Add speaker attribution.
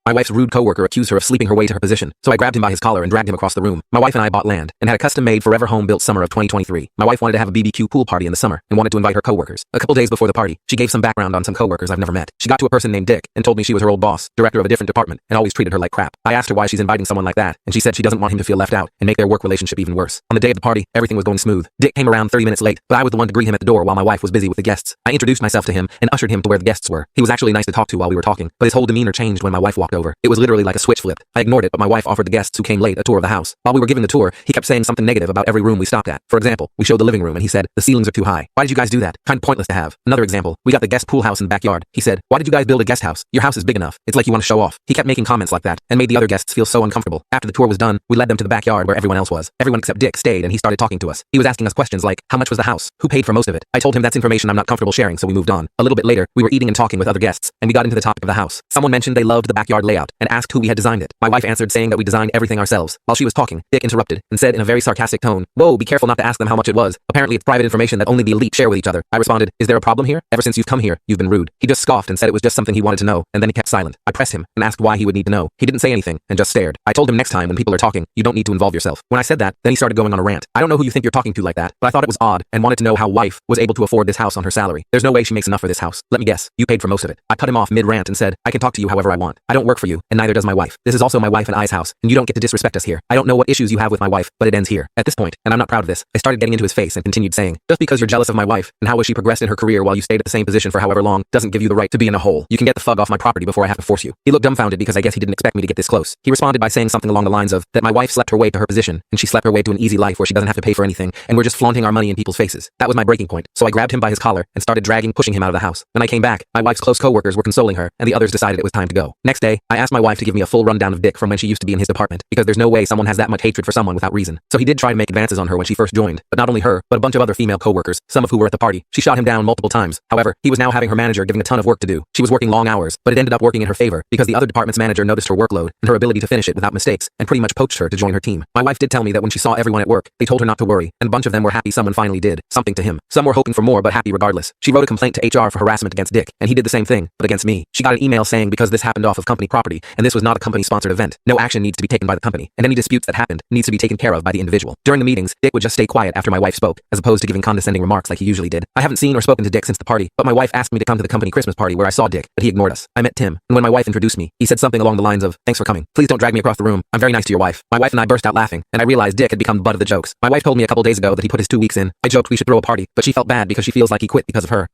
Speaker 1: My wife's rude coworker accused her of sleeping her way to her position, so I grabbed him by his collar and dragged him across the room. My wife and I bought land and had a custom-made forever home built summer of 2023. My wife wanted to have a BBQ pool party in the summer and wanted to invite her coworkers. A couple days before the party, she gave some background on some coworkers I've never met. She got to a person named Dick and told me she was her old boss, director of a different department, and always treated her like crap. I asked her why she's inviting someone like that, and she said she doesn't want him to feel left out and make their work relationship even worse. On the day of the party, everything was going smooth. Dick came around 30 minutes late, but I was the one to greet him at the door while my wife was busy with the guests. I introduced myself to him and ushered him to where the guests were. He was actually nice to talk to while we were talking, but his whole demeanor changed when my wife walked over. It was literally like a switch flipped. I ignored it, but my wife offered the guests who came late a tour of the house. While we were giving the tour, he kept saying something negative about every room we stopped at. For example, we showed the living room and he said, "The ceilings are too high. Why did you guys do that? Kind of pointless to have." Another example, we got the guest pool house in the backyard. He said, "Why did you guys build a guest house? Your house is big enough. It's like you want to show off." He kept making comments like that and made the other guests feel so uncomfortable. After the tour was done, we led them to the backyard where everyone else was. Everyone except Dick stayed and he started talking to us. He was asking us questions like, how much was the house? Who paid for most of it? I told him that's information I'm not comfortable sharing, so we moved on. A little bit later, we were eating and talking with other guests, and we got into the topic of the house. Someone mentioned they loved the backyard layout and asked who we had designed it. My wife answered saying that we designed everything ourselves. While she was talking, Dick interrupted and said in a very sarcastic tone, "Whoa, be careful not to ask them how much it was. Apparently it's private information that only the elite share with each other." I responded, "Is there a problem here? Ever since you've come here, you've been rude." He just scoffed and said it was just something he wanted to know, and then he kept silent. I pressed him and asked why he would need to know. He didn't say anything and just stared. I told him next time when people are talking, you don't need to involve yourself. When I said that, then he started going on a rant. "I don't know who you think you're talking to like that, but I thought it was odd and wanted to know how wife was able to afford this house on her salary. There's no way she makes enough for this house. Let me guess, you paid for most of it." I cut him off mid-rant and said, "I can talk to you however I want. I don't work for you, and neither does my wife. This is also my wife and I's house, and you don't get to disrespect us here. I don't know what issues you have with my wife, but it ends here." At this point, and I'm not proud of this, I started getting into his face and continued saying, "Just because you're jealous of my wife and how has she progressed in her career while you stayed at the same position for however long doesn't give you the right to be in a hole. You can get the fuck off my property before I have to force you." He looked dumbfounded because I guess he didn't expect me to get this close. He responded by saying something along the lines of that my wife slept her way to her position and she slept her way to an easy life where she doesn't have to pay for anything and we're just flaunting our money in people's faces. That was my breaking point, so I grabbed him by his collar and started pushing him out of the house. When I came back, my wife's close coworkers were consoling her and the others decided it was time to go. Next day, I asked my wife to give me a full rundown of Dick from when she used to be in his department because there's no way someone has that much hatred for someone without reason. So he did try to make advances on her when she first joined, but not only her, but a bunch of other female coworkers, some of who were at the party. She shot him down multiple times. However, he was now having her manager giving a ton of work to do. She was working long hours, but it ended up working in her favor because the other department's manager noticed her workload and her ability to finish it without mistakes and pretty much poached her to join her team. My wife did tell me that when she saw everyone at work, they told her not to worry, and a bunch of them were happy someone finally did something to him. Some were hoping for more but happy regardless. She wrote a complaint to HR for harassment against Dick, and he did the same thing, but against me. She got an email saying because this happened off of company property and this was not a company-sponsored event, no action needs to be taken by the company, and any disputes that happened needs to be taken care of by the individual. During the meetings, Dick would just stay quiet after my wife spoke, as opposed to giving condescending remarks like he usually did. I haven't seen or spoken to Dick since the party, but my wife asked me to come to the company Christmas party where I saw Dick, but he ignored us. I met Tim, and when my wife introduced me, he said something along the lines of, "Thanks for coming. Please don't drag me across the room. I'm very nice to your wife." My wife and I burst out laughing, and I realized Dick had become the butt of the jokes. My wife told me a couple days ago that he put his 2 weeks in. I joked we should throw a party, but she felt bad because she feels like he quit because of her.